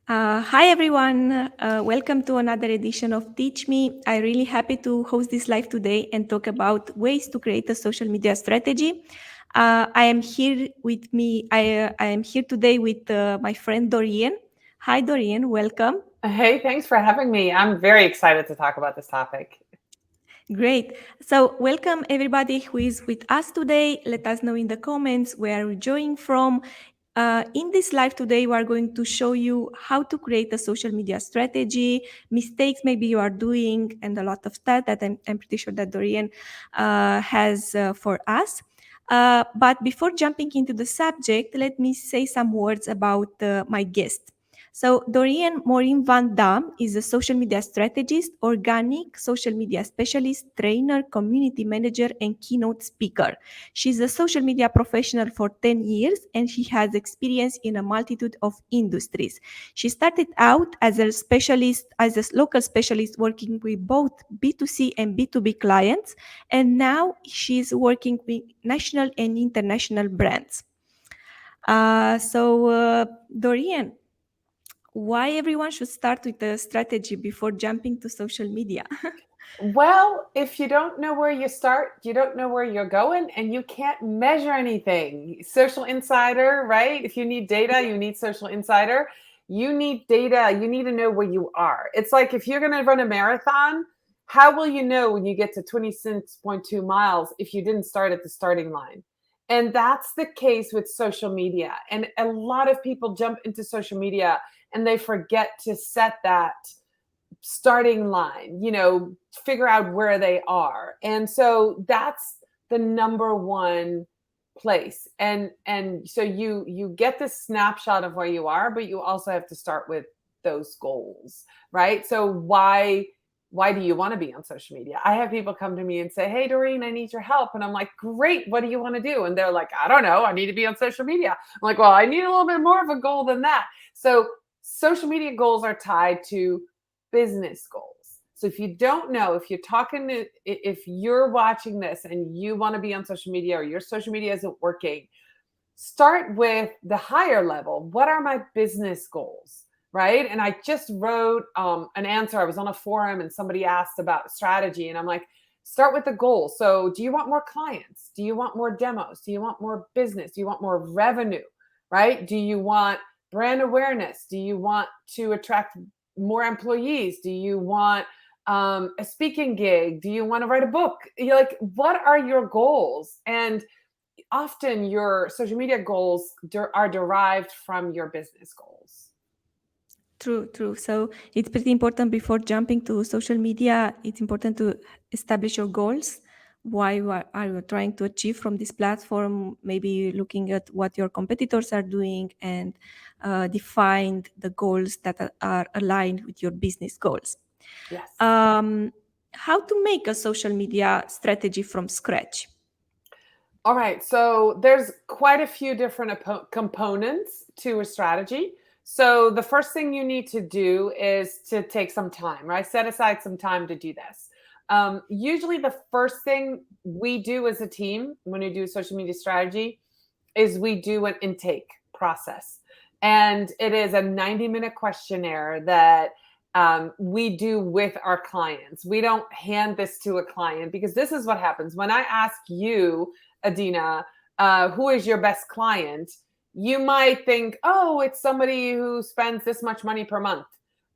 Hi everyone, welcome to another edition of Teach Me. I'm really happy to host this live today and talk about ways to create a social media strategy. I am here with me. I am here today with my friend Dorien. Hi Dorien, welcome. Hey, thanks for having me. I'm very excited to talk about this topic. Great. So, welcome everybody who is with us today. Let us know in the comments where you're joining from. In this live today, we are going to show you how to create a social media strategy, mistakes maybe you are doing, and a lot of stuff that I'm pretty sure that Dorien has for us. But before jumping into the subject, let me say some words about my guest. So, Dorien Morien van Dam is a social media strategist, organic social media specialist, trainer, community manager, and keynote speaker. She's a social media professional for 10 years and she has experience in a multitude of industries. She started out as a specialist, as a local specialist working with both B2C and B2B clients, and now she's working with national and international brands. Dorien, why everyone should start with a strategy before jumping to social media? Well, if you don't know where you start, you don't know where you're going, and you can't measure anything. Social Insider, right? If you need data, you need Social Insider. You need data. You need to know where you are. It's like if you're going to run a marathon, how will you know when you get to 26.2 miles if you didn't start at the starting line? And that's the case with social media. And a lot of people jump into social media and they forget to set that starting line, figure out where they are. And so that's the number one place. And so you get this snapshot of where you are, but you also have to start with those goals, right? So why do you want to be on social media? I have people come to me and say, "Hey Doreen, I need your help." And I'm like, "Great, what do you want to do?" And they're like, "I don't know, I need to be on social media." I'm like, "Well, I need a little bit more of a goal than that." So social media goals are tied to business goals. So if you don't know, if you're watching this and you want to be on social media or your social media isn't working, start with the higher level. What are my business goals? Right. And I just wrote an answer. I was on a forum and somebody asked about strategy. And I'm like, start with the goal. So, do you want more clients? Do you want more demos? Do you want more business? Do you want more revenue? Right. Do you want brand awareness? Do you want to attract more employees? Do you want a speaking gig? Do you want to write a book? You're like, what are your goals? And often your social media goals are derived from your business goals. True, true. So it's pretty important before jumping to social media. It's important to establish your goals. Why are you trying to achieve from this platform? Maybe looking at what your competitors are doing and define the goals that are aligned with your business goals. Yes. Um, how to make a social media strategy from scratch? All right. So there's quite a few different components to a strategy. So the first thing you need to do is to take some time, right? Set aside some time to do this. Usually, the first thing we do as a team when we do a social media strategy is we do an intake process. And it is a 90-minute questionnaire that we do with our clients. We don't hand this to a client because this is what happens. When I ask you, Adina, who is your best client? You might think, oh, it's somebody who spends this much money per month.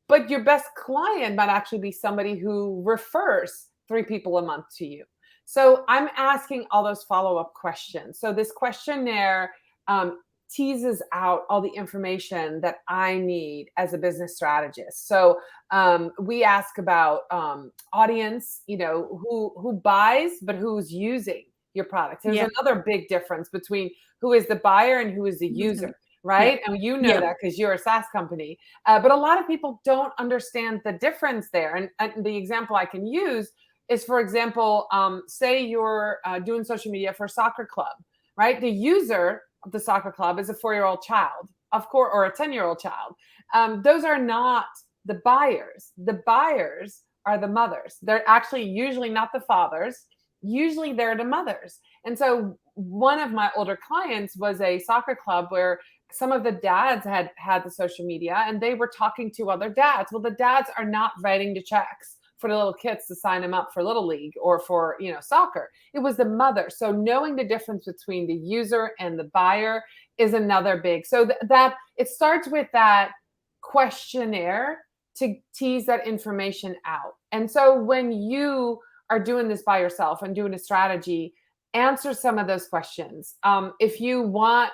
But your best client might actually be somebody who refers 3 people a month to you. So I'm asking all those follow-up questions. So this questionnaire teases out all the information that I need as a business strategist. So we ask about audience, who buys, but who's using your product. There's Yeah. another big difference between who is the buyer and who is the user, Yeah. right? And you know Yeah. that because you're a SaaS company. But a lot of people don't understand the difference there. And the example I can use is, for example, say you're doing social media for a soccer club, right? The user of the soccer club is a 4-year-old child, of course, or a 10-year-old child. Those are not the buyers. The buyers are the mothers. They're actually usually not the fathers. Usually they're the mothers. And so one of my older clients was a soccer club where some of the dads had the social media and they were talking to other dads. Well, the dads are not writing the checks for the little kids to sign them up for little league or for, soccer. It was the mother. So knowing the difference between the user and the buyer is another big. So that it starts with that questionnaire to tease that information out. And so when you are doing this by yourself and doing a strategy, answer some of those questions. If you want,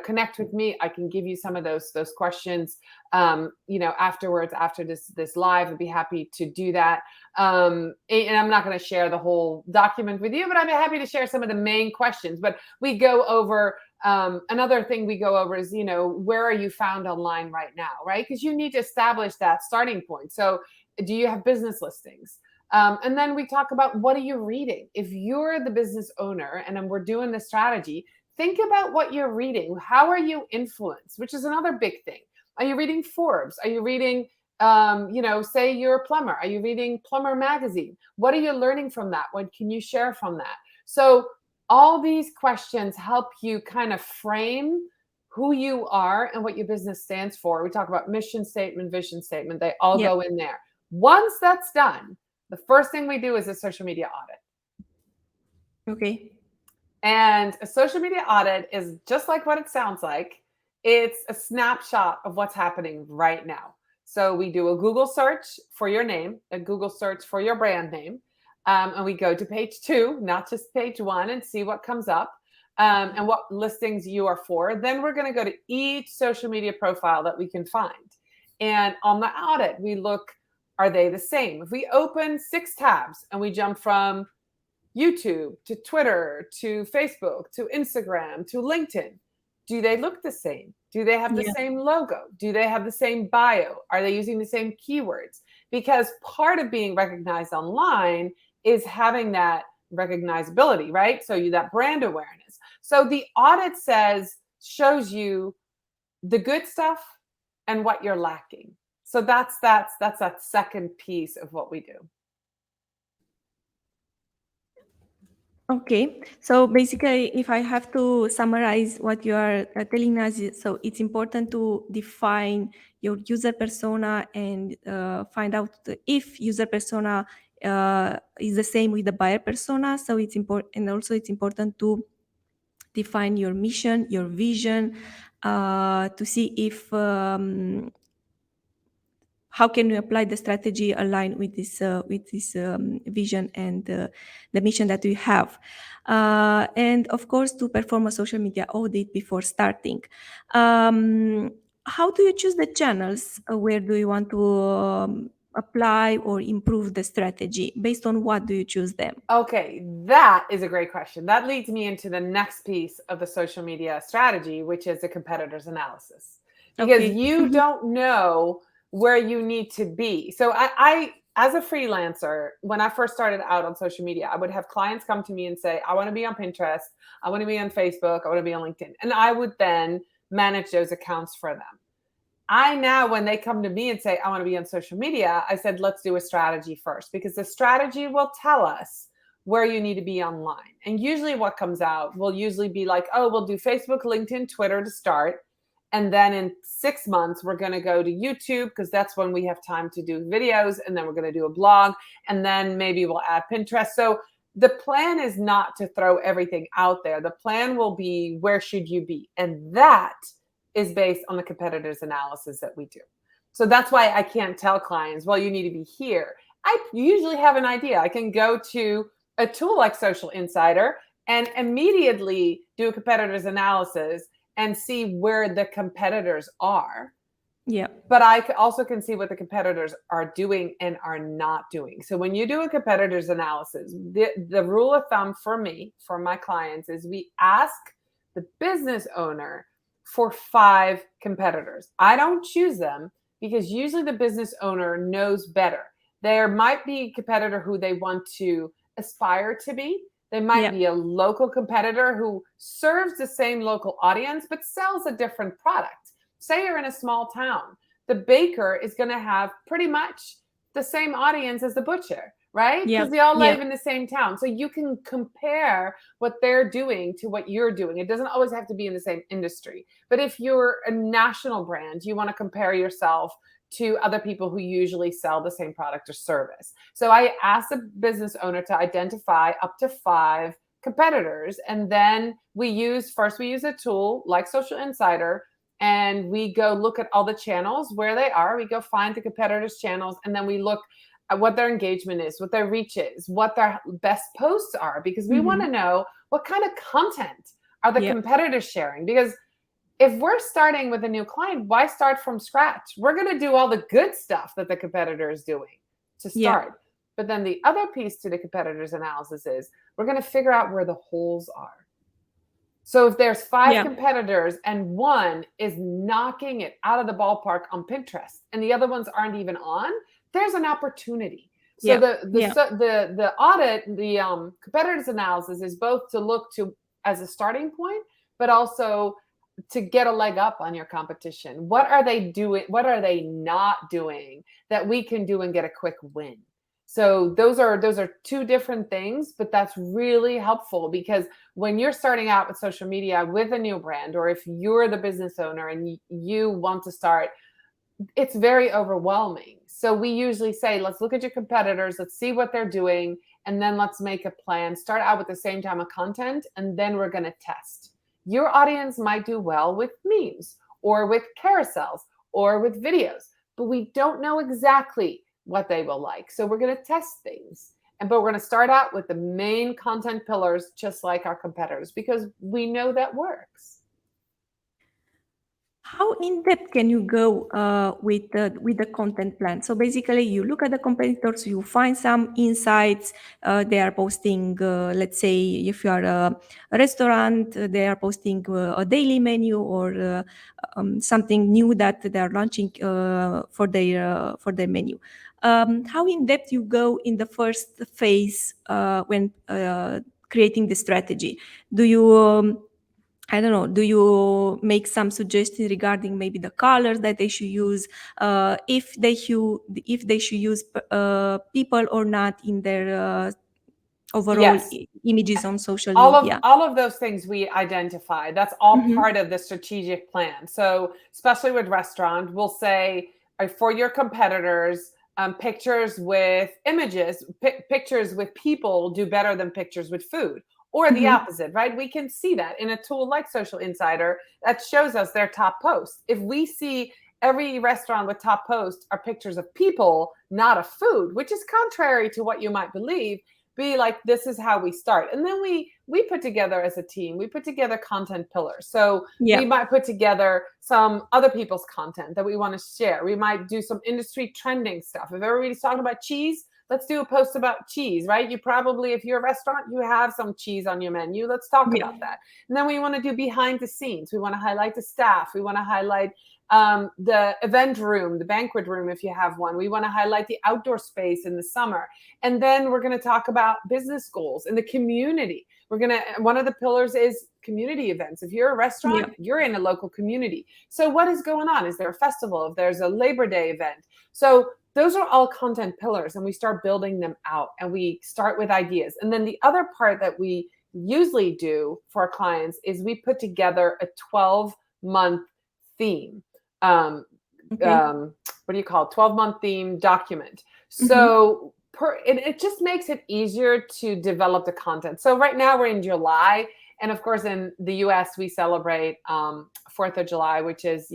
connect with me, I can give you some of those questions. Afterwards, after this live, I'd be happy to do that. And I'm not going to share the whole document with you, but I'd be happy to share some of the main questions. But we go over. Another thing we go over is, where are you found online right now, right? Because you need to establish that starting point. So, do you have business listings? And then we talk about, what are you reading? If you're the business owner and we're doing the strategy, think about what you're reading. How are you influenced? Which is another big thing. Are you reading Forbes? Are you reading, say you're a plumber? Are you reading Plumber Magazine? What are you learning from that? What can you share from that? So all these questions help you kind of frame who you are and what your business stands for. We talk about mission statement, vision statement. They all go in there. Once that's done, the first thing we do is a social media audit. Okay. And a social media audit is just like what it sounds like. It's a snapshot of what's happening right now. So we do a Google search for your name, a Google search for your brand name. And we go to page 2, not just page 1, and see what comes up and what listings you are for. Then we're going to go to each social media profile that we can find. And on the audit, we look, are they the same? If we open 6 tabs and we jump from YouTube to Twitter to Facebook to Instagram to LinkedIn, do they look the same? Do they have the same logo? Do they have the same bio? Are they using the same keywords? Because part of being recognized online is having that recognizability, right? So that brand awareness. So the audit shows you the good stuff and what you're lacking. So that's that second piece of what we do. Okay, so basically, if I have to summarize what you are telling us, so it's important to define your user persona and find out if user persona is the same with the buyer persona. So it's important, and also it's important to define your mission, your vision, to see if how can you apply the strategy aligned with this vision and the mission that you have, and of course to perform a social media audit before starting. How do you choose the channels? Where do you want to apply or improve the strategy? Based on what do you choose them? Okay, that is a great question. That leads me into the next piece of the social media strategy, which is the competitors analysis. Because you don't know where you need to be. So I, as a freelancer, when I first started out on social media, I would have clients come to me and say, I want to be on Pinterest, I want to be on Facebook, I want to be on LinkedIn. And I would then manage those accounts for them. I now, when they come to me and say, I want to be on social media, I said, let's do a strategy first, because the strategy will tell us where you need to be online. And usually what comes out will usually be like, oh, we'll do Facebook, LinkedIn, Twitter to start. And then in 6 months, we're going to go to YouTube, because that's when we have time to do videos. And then we're going to do a blog. And then maybe we'll add Pinterest. So the plan is not to throw everything out there. The plan will be, where should you be? And that is based on the competitors analysis that we do. So that's why I can't tell clients, well, you need to be here. I usually have an idea. I can go to a tool like Social Insider and immediately do a competitors analysis and see where the competitors are. Yeah. But I also can see what the competitors are doing and are not doing. So when you do a competitors analysis, the rule of thumb for me, for my clients, is we ask the business owner for 5 competitors. I don't choose them, because usually the business owner knows better. There might be a competitor who they want to aspire to be. They might be a local competitor who serves the same local audience, but sells a different product. Say you're in a small town. The baker is going to have pretty much the same audience as the butcher, right? Yeah. Because they all Yeah. live in the same town. So you can compare what they're doing to what you're doing. It doesn't always have to be in the same industry. But if you're a national brand, you want to compare yourself to other people who usually sell the same product or service. So I asked a business owner to identify up to 5 competitors. And then we use a tool like Social Insider, and we go look at all the channels where they are. We go find the competitors' channels, and then we look at what their engagement is, what their reach is, what their best posts are, because we want Mm-hmm. to know what kind of content are the Yeah. competitors sharing. Because if we're starting with a new client, why start from scratch? We're going to do all the good stuff that the competitor is doing to Yeah. start. But then the other piece to the competitors analysis is we're going to figure out where the holes are. So if there's 5 Yeah. competitors and one is knocking it out of the ballpark on Pinterest and the other ones aren't even on, there's an opportunity. So Yeah. the Yeah. the audit, the competitors analysis is both to look to as a starting point, but also to get a leg up on your competition. What are they doing? What are they not doing that we can do and get a quick win? So those are two different things, but that's really helpful because when you're starting out with social media with a new brand, or if you're the business owner and you want to start, it's very overwhelming. So we usually say, let's look at your competitors, let's see what they're doing, and then let's make a plan. Start out with the same time of content, and then we're going to test. Your audience might do well with memes or with carousels or with videos, but we don't know exactly what they will like. So we're going to test things. But we're going to start out with the main content pillars, just like our competitors, because we know that works. How in depth can you go with the content plan? So basically, you look at the competitors, you find some insights. They are posting, let's say, if you are a restaurant, they are posting a daily menu or something new that they are launching for their menu. How in depth you go in the first phase when creating the strategy? Do you I don't know. Do you make some suggestions regarding maybe the colors that they should use, if they should use people or not in their overall Yes, images on social all of media? all of those things we identify. That's all Hmm. part of the strategic plan. So especially with restaurant, we'll say for your competitors, pictures with images, pictures with people do better than pictures with food, or the Hmm. opposite, right? We can see that in a tool like Social Insider that shows us their top posts. If we see every restaurant with top posts are pictures of people, not of food, which is contrary to what you might believe, be like, this is how we start. And then we put together as a team, we put together content pillars. So Yeah. we might put together some other people's content that we want to share. We might do some industry trending stuff. If everybody's talking about cheese, let's do a post about cheese, right? You probably, if you're a restaurant, you have some cheese on your menu. Let's talk Yeah. about that. And then we want to do behind the scenes. We want to highlight the staff. We want to highlight the event room, the banquet room, if you have one. We want to highlight the outdoor space in the summer. And then we're going to talk about business goals in the community. One of the pillars is community events. If you're a Yeah. restaurant, you're in a local community. So what is going on? Is there a festival? If there's a Labor Day event? So those are all content pillars, and we start building them out, and we start with ideas. And then the other part that we usually do for our clients is we put together a 12-month theme. Um, Okay. what do you call it? 12-month theme document. Hmm. So it just makes it easier to develop the content. So right now we're in July, and of course in the US we celebrate 4th of July, which is,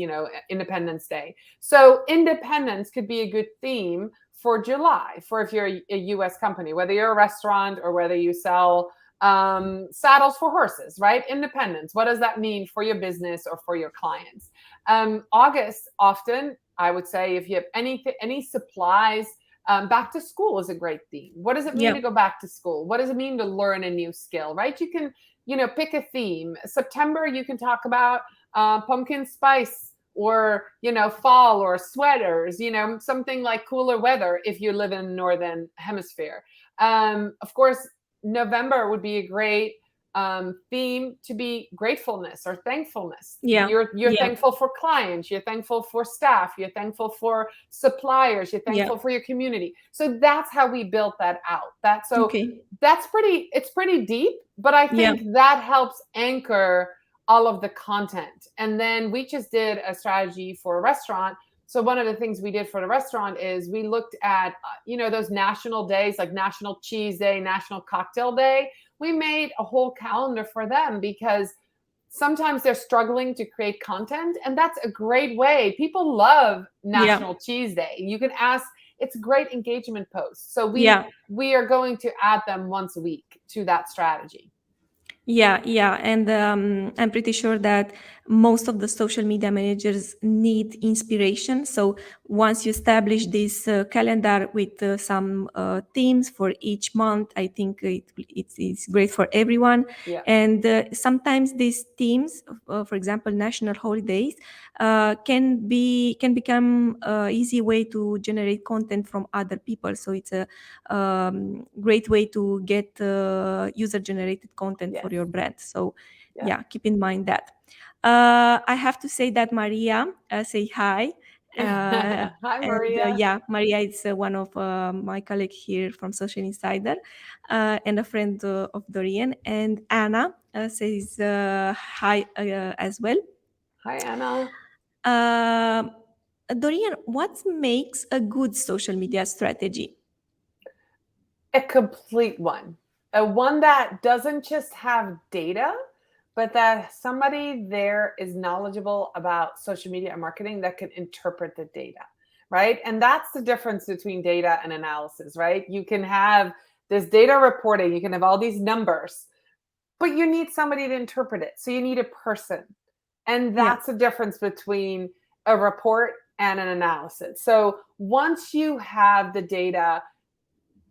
Independence Day. So independence could be a good theme for July, for if you're a US company, whether you're a restaurant or whether you sell saddles for horses, right? Independence. What does that mean for your business or for your clients? August, often, I would say, if you have any supplies, back to school is a great theme. What does it mean Yeah. to go back to school? What does it mean to learn a new skill, right? You can, pick a theme. September, you can talk about pumpkin spice, or fall, or sweaters, something like cooler weather if you live in the northern hemisphere. Of course, November would be a great theme to be gratefulness or thankfulness. Yeah. You're Yeah. thankful for clients, you're thankful for staff, you're thankful for suppliers, you're Yeah. thankful for your community. So that's how we built that out. Okay. That's pretty deep, but I Yeah. think that helps anchor all of the content. And then we just did a strategy for a restaurant. So one of the things we did for the restaurant is we looked at those national days like National Cheese Day, National Cocktail Day. We made a whole calendar for them because sometimes they're struggling to create content, and that's a great way. People love Yeah. National Cheese Day. You can ask, it's great engagement posts. So Yeah. we are going to add them once a week to that strategy. Yeah, yeah, and I'm pretty sure that most of the social media managers need inspiration. So once you establish this calendar with some themes for each month, I think it's great for everyone. Yeah. And sometimes these themes, for example, national holidays, can become easy way to generate content from other people. So it's a great way to get user generated content for Yes. your brand. So Yeah. yeah, keep in mind that. I have to say that Maria, say hi. Hi, And Maria. yeah, Maria is one of my colleagues here from Social Insider and a friend of Dorien. And Anna says hi as well. Hi, Anna. Uh, Dorien, what makes a good social media strategy? A complete one. A one that doesn't just have data, but that somebody there is knowledgeable about social media and marketing that can interpret the data, right? And that's the difference between data and analysis, right? You can have this data reporting, you can have all these numbers, but you need somebody to interpret it. So you need a person. And Yeah, that's the difference between a report and an analysis. So once you have the data,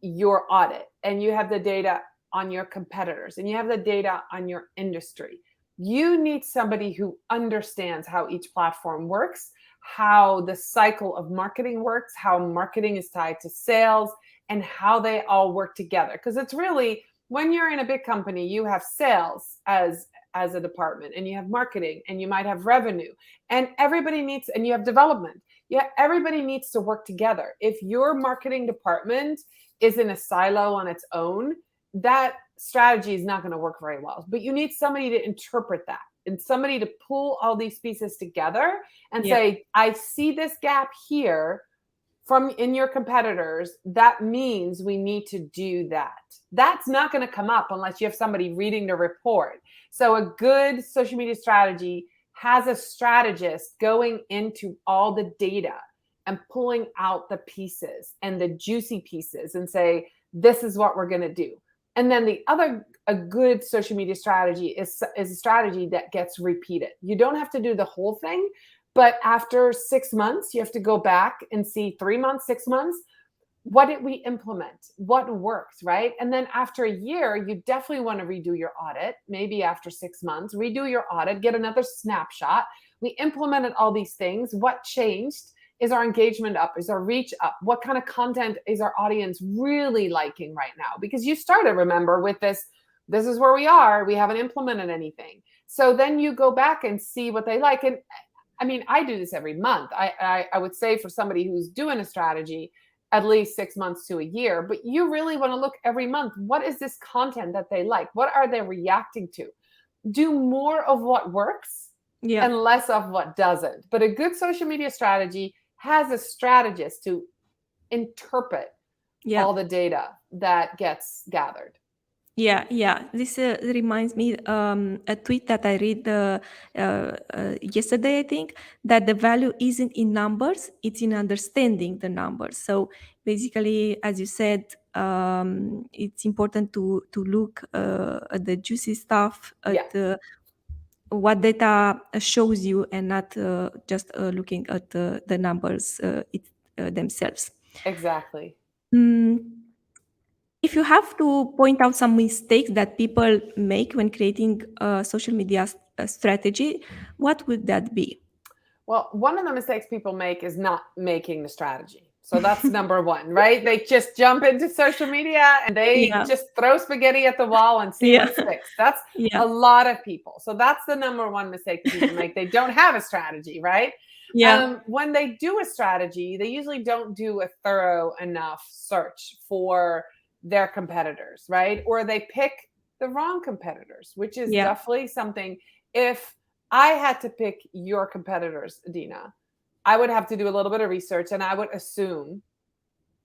your audit, and you have the data on your competitors, and you have the data on your industry, you need somebody who understands how each platform works, how the cycle of marketing works, how marketing is tied to sales, and how they all work together. Because it's really, when you're in a big company, you have sales as a department, and you have marketing, and you might have revenue, and everybody needs, and you have development. Yeah, everybody needs to work together. If your marketing department is in a silo on its own, that strategy is not going to work very well. But you need somebody to interpret that, and somebody to pull all these pieces together and yeah, say, I see this gap here from in your competitors. That means we need to do that. That's not going to come up unless you have somebody reading the report. So a good social media strategy has a strategist going into all the data and pulling out the pieces and the juicy pieces and say, this is what we're going to do. And then a good social media strategy is a strategy that gets repeated. You don't have to do the whole thing, but after 6 months, you have to go back and see 3 months, 6 months. What did we implement? What worked, right? And then after a year, you definitely want to redo your audit. Maybe after 6 months, redo your audit, get another snapshot. We implemented all these things. What changed? Is our engagement up? Is our reach up? What kind of content is our audience really liking right now? Because you started, remember, with this is where we are. We haven't implemented anything. So then you go back and see what they like. And I mean, I do this every month. I would say for somebody who's doing a strategy, at least 6 months to a year, but you really want to look every month. What is this content that they like? What are they reacting to? Do more of what works yeah, and less of what doesn't. But a good social media strategy has a strategist to interpret yeah. all the data that gets gathered. Yeah, yeah. This reminds me a tweet that I read yesterday. I think that the value isn't in numbers; it's in understanding the numbers. So basically, as you said, it's important to look at the juicy stuff, Yeah, at what data shows you, and not just looking at the numbers themselves. exactly. Mm, if you have to point out some mistakes that people make when creating a social media strategy, what would that be? Well, one of the mistakes people make is not making the strategy. So that's number one, right? They just jump into social media and they Yeah. just throw spaghetti at the wall and see Yeah. what sticks. That's Yeah. a lot of people. So that's the number one mistake that people make. They don't have a strategy, right? Yeah. When they do a strategy, they usually don't do a thorough enough search for their competitors, right? Or they pick the wrong competitors, which is Yeah. definitely something. If I had to pick your competitors, Adina, I would have to do a little bit of research and I would assume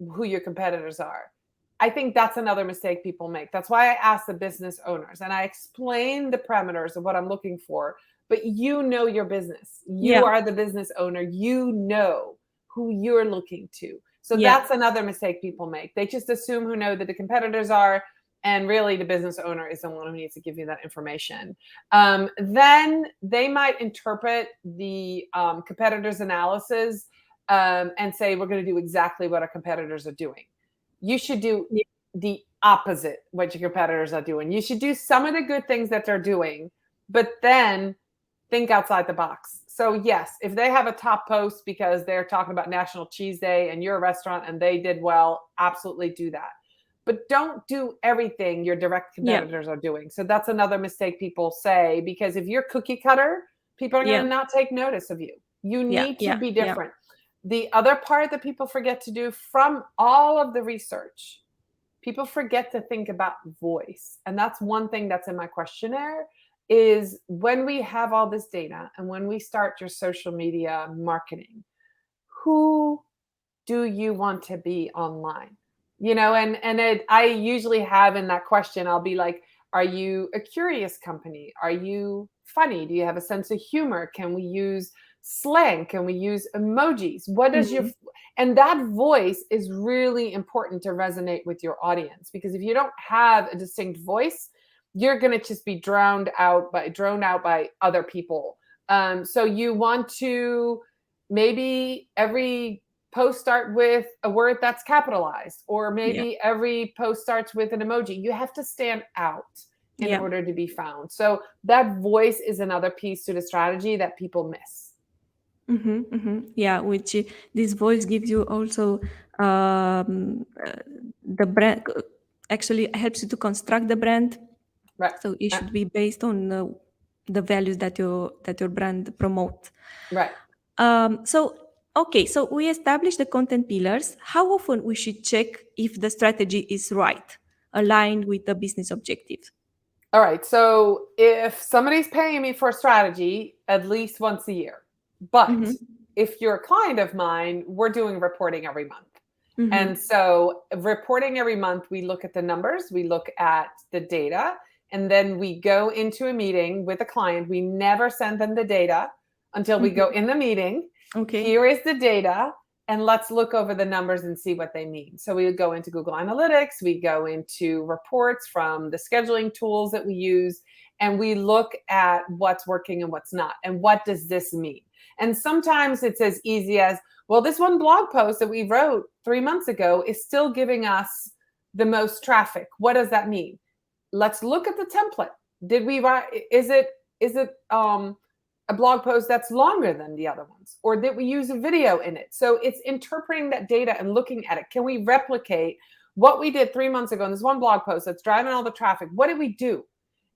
who your competitors are. I think that's another mistake people make. That's why I ask the business owners and I explain the parameters of what I'm looking for. But you know your business. You Yeah. are the business owner. You know who you're looking to. So Yeah. that's another mistake people make. They just assume who know that the competitors are, and really the business owner is the one who needs to give you that information. Then they might interpret the competitors' analysis and say, we're going to do exactly what our competitors are doing. You should do Yeah. the opposite what your competitors are doing. You should do some of the good things that they're doing, but then think outside the box. So yes, if they have a top post because they're talking about National Cheese Day and you're a restaurant and they did well, absolutely do that. But don't do everything your direct Yeah. competitors are doing. So that's another mistake people say, because if you're cookie cutter, people are going Yeah. to not take notice of you. You Yeah. need to Yeah. be Yeah. different. The other part that people forget to do from all of the research, people forget to think about voice. And that's one thing that's in my questionnaire is when we have all this data and when we start your social media marketing, who do you want to be online? I usually have in that question, I'll be like, are you a curious company? Are you funny? Do you have a sense of humor? Can we use slang? Can we use emojis? What does your Mhm. and that voice is really important to resonate with your audience, because if you don't have a distinct voice, you're going to just be drowned out by other people. So you want to maybe every post start with a word that's capitalized, or Yeah. maybe every post starts with an emoji. You have to stand out in Yeah. order to be found. So that voice is another piece to the strategy that people miss. Mm-hmm, mm-hmm. Yeah, which this voice gives you also the brand. Actually, helps you to construct the brand. Right. So it Uh, should be based on the values that your brand promote. right. So okay, so we established the content pillars. How often we should check if the strategy is right, aligned with the business objectives? All right. So if somebody's paying me for a strategy, at least once a year. But Mm-hmm, if you're a client of mine, we're doing reporting every month. mm-hmm, And so, reporting every month, we look at the numbers, we look at the data, and then we go into a meeting with a client. We never send them the data until we go mm-hmm. in the meeting. Okay. Here is the data, and let's look over the numbers and see what they mean. So, we would go into Google Analytics, we go into reports from the scheduling tools that we use, and we look at what's working and what's not. And what does this mean? And sometimes it's as easy as, well, this one blog post that we wrote 3 months ago is still giving us the most traffic. What does that mean? Let's look at the template. Did we write? Is it a blog post that's longer than the other ones, or did we use a video in it? So it's interpreting that data and looking at it. Can we replicate what we did 3 months ago in this one blog post that's driving all the traffic? What did we do?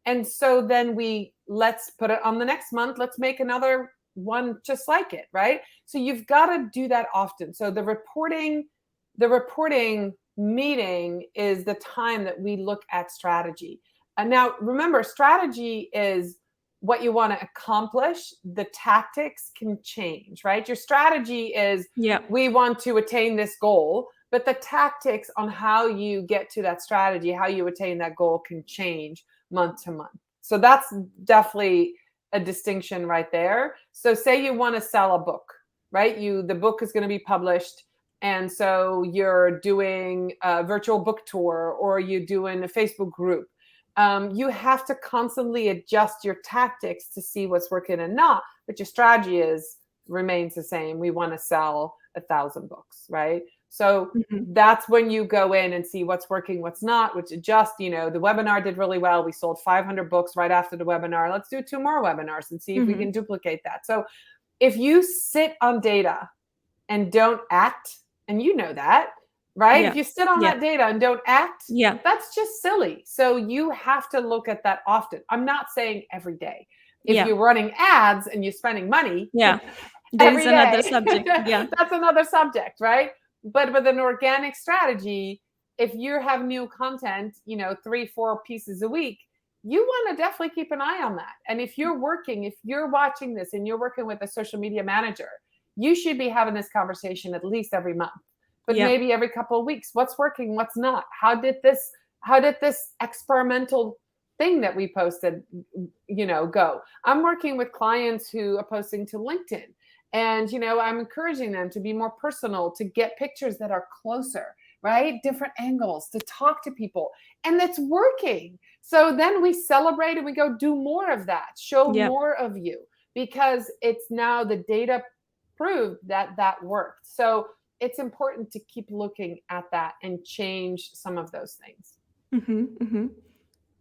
And so then let's put it on the next month. Let's make another one just like it, right? So you've got to do that often. So the reporting meeting is the time that we look at strategy. And now remember, strategy is what you want to accomplish. The tactics can change, right? Your strategy is, Yeah. we want to attain this goal, but the tactics on how you get to that strategy, how you attain that goal, can change month to month. So that's definitely a distinction right there. So say you want to sell a book, right? The book is going to be published, and so you're doing a virtual book tour or you're doing a Facebook group. You have to constantly adjust your tactics to see what's working and not, but your strategy remains the same. We want to sell 1,000 books, right? So Mm-hmm. that's when you go in and see what's working, what's not, which adjust. The webinar did really well. We sold 500 books right after the webinar. Let's do 2 more webinars and see if we Mm-hmm. can duplicate that. So if you sit on data and don't act, And you know that, right? If Yeah. you sit on Yeah. that data and don't act, Yeah. that's just silly. So you have to look at that often. I'm not saying every day. If Yeah. you're running ads and you're spending money Yeah. There is every another day, subject. Yeah. that's another subject, right? But with an organic strategy, if you have new content, 3, 4 pieces a week, you want to definitely keep an eye on that. And if you're watching this and you're working with a social media manager, you should be having this conversation at least every month, but Yeah. maybe every couple of weeks. What's working, what's not? How did this experimental thing that we posted, go? I'm working with clients who are posting to LinkedIn, and I'm encouraging them to be more personal, to get pictures that are closer, right? Different angles, to talk to people, and that's working. So then we celebrate and we go do more of that, show Yeah. more of you, because it's now the data proved that that worked. So it's important to keep looking at that and change some of those things. Mm-hmm. Mm-hmm.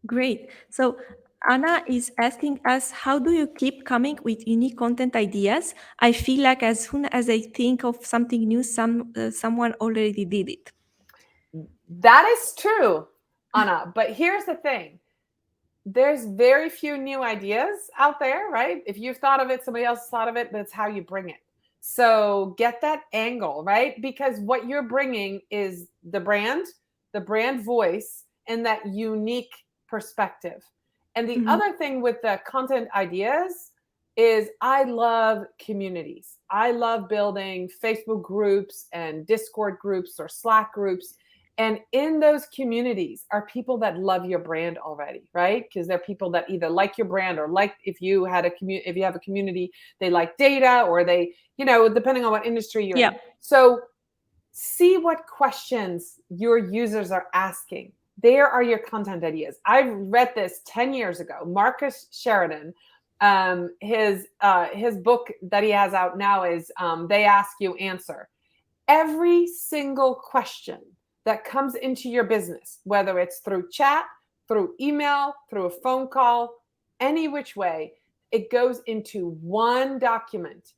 Great. So Anna is asking us, how do you keep coming with unique content ideas? I feel like as soon as I think of something new, someone already did it. That is true, Anna. But here's the thing, there's very few new ideas out there, right? If you've thought of it, somebody else thought of it, that's how you bring it. So get that angle, right? Because what you're bringing is the brand voice, and that unique perspective. And the Mm-hmm. other thing with the content ideas is I love communities. I love building Facebook groups and Discord groups or Slack groups, and in those communities are people that love your brand already, right? Because they're people that either like your brand, or like, if you have a community, they like data, or they, depending on what industry you're Yeah. in. So see what questions your users are asking. There are your content ideas. I read this 10 years ago. Marcus Sheridan, his book that he has out now is They Ask You Answer. Every single question that comes into your business, whether it's through chat, through email, through a phone call, any which way, it goes into one document.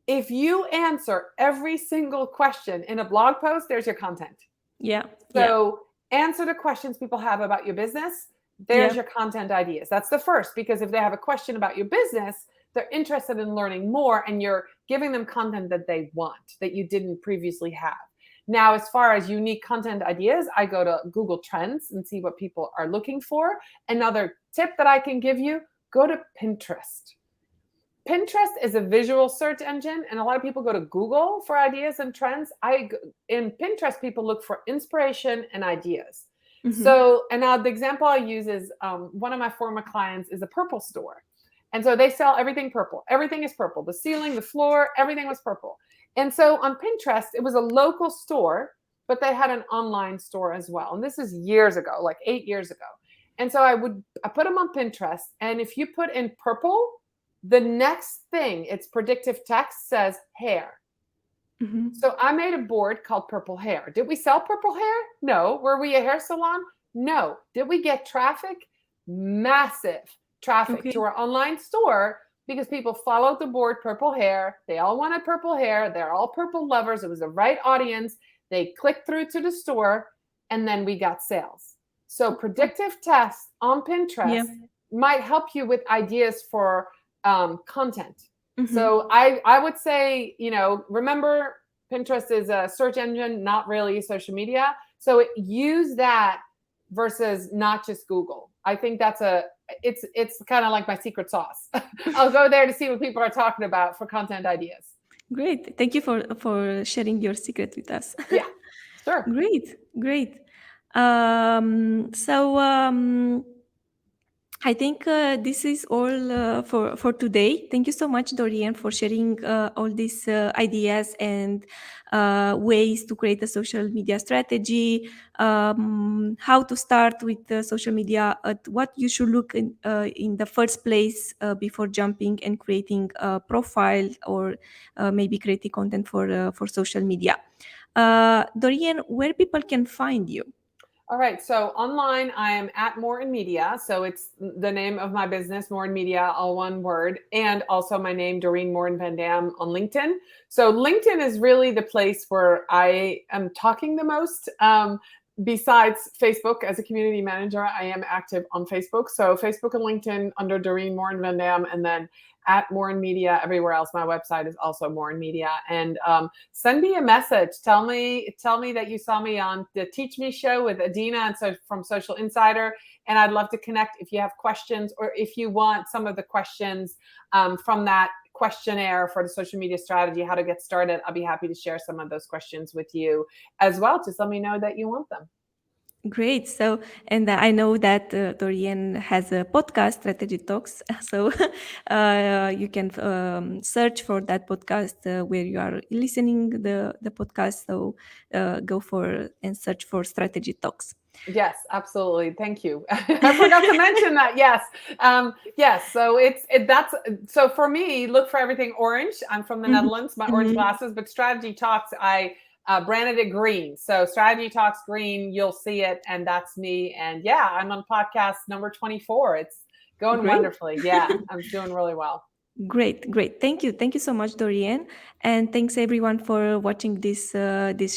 If you answer every single question in a blog post, there's your content. Yeah. Yeah. So answer the questions people have about your business. There's Yeah. your content ideas. That's the first, because if they have a question about your business, they're interested in learning more, and you're giving them content that they want, that you didn't previously have. Now, as far as unique content ideas, I go to Google Trends and see what people are looking for. Another tip that I can give you, go to Pinterest. Pinterest is a visual search engine, and a lot of people go to Google for ideas and trends. In Pinterest, people look for inspiration and ideas. Mm-hmm. So, and now the example I use is one of my former clients is a purple store, and so they sell everything purple. Everything is purple. The ceiling, the floor, everything was purple. And so on Pinterest, it was a local store, but they had an online store as well. And this is years ago, like 8 years ago. And so I put them on Pinterest, and if you put in purple, the next thing, its predictive text says hair. Mm-hmm. So I made a board called Purple Hair. Did we sell purple hair? No. Were we a hair salon? No. Did we get traffic? Massive traffic to Okay. our online store, because people followed the board Purple Hair. They all wanted purple hair. They're all purple lovers. It was the right audience. They clicked through to the store, and then we got sales. So predictive tests on Pinterest Yeah. might help you with ideas for content. Mm-hmm. So I would say, remember, Pinterest is a search engine, not really social media. So use that versus not just Google. I think it's kind of like my secret sauce. I'll go there to see what people are talking about for content ideas. Great. Thank you for sharing your secret with us. Yeah, sure. Great. Great. So I think this is all for today. Thank you so much, Dorien, for sharing all these ideas and ways to create a social media strategy, how to start with social media, what you should look in the first place before jumping and creating a profile, or maybe creating content for social media. Dorien, where people can find you? All right. So online, I am at Morien Media. So it's the name of my business, Morien Media, all one word, and also my name, Dorien Morien Van Dam, on LinkedIn. So LinkedIn is really the place where I am talking the most. Besides Facebook, as a community manager, I am active on Facebook. So Facebook and LinkedIn under Dorien Morien Van Dam, and then at Morien Media everywhere else. My website is also Morien Media, and send me a message. Tell me that you saw me on the Teach Me show with Adina and so from Social Insider, and I'd love to connect if you have questions, or if you want some of the questions from that questionnaire for the social media strategy, how to get started. I'll be happy to share some of those questions with you as well. Just let me know that you want them. Great. So, and I know that Dorien has a podcast, Strategy Talks. So, you can search for that podcast where you are listening the podcast. So, go for and search for Strategy Talks. Yes, absolutely. Thank you. I forgot to mention that. Yes. Yes. So that's so for me, look for everything orange. I'm from the Mhm. Netherlands, my orange Mhm. glasses, but Strategy Talks, I branded it green. So Strategy Talks green, you'll see it. And that's me. And yeah, I'm on podcast number 24. It's going Great. wonderfully. Yeah, I'm doing really well. Great, great. Thank you so much, Dorien, and thanks everyone for watching this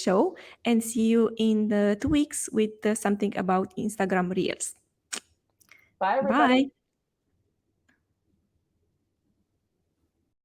show. And see you in the 2 weeks with something about Instagram Reels. Bye, everybody. Bye.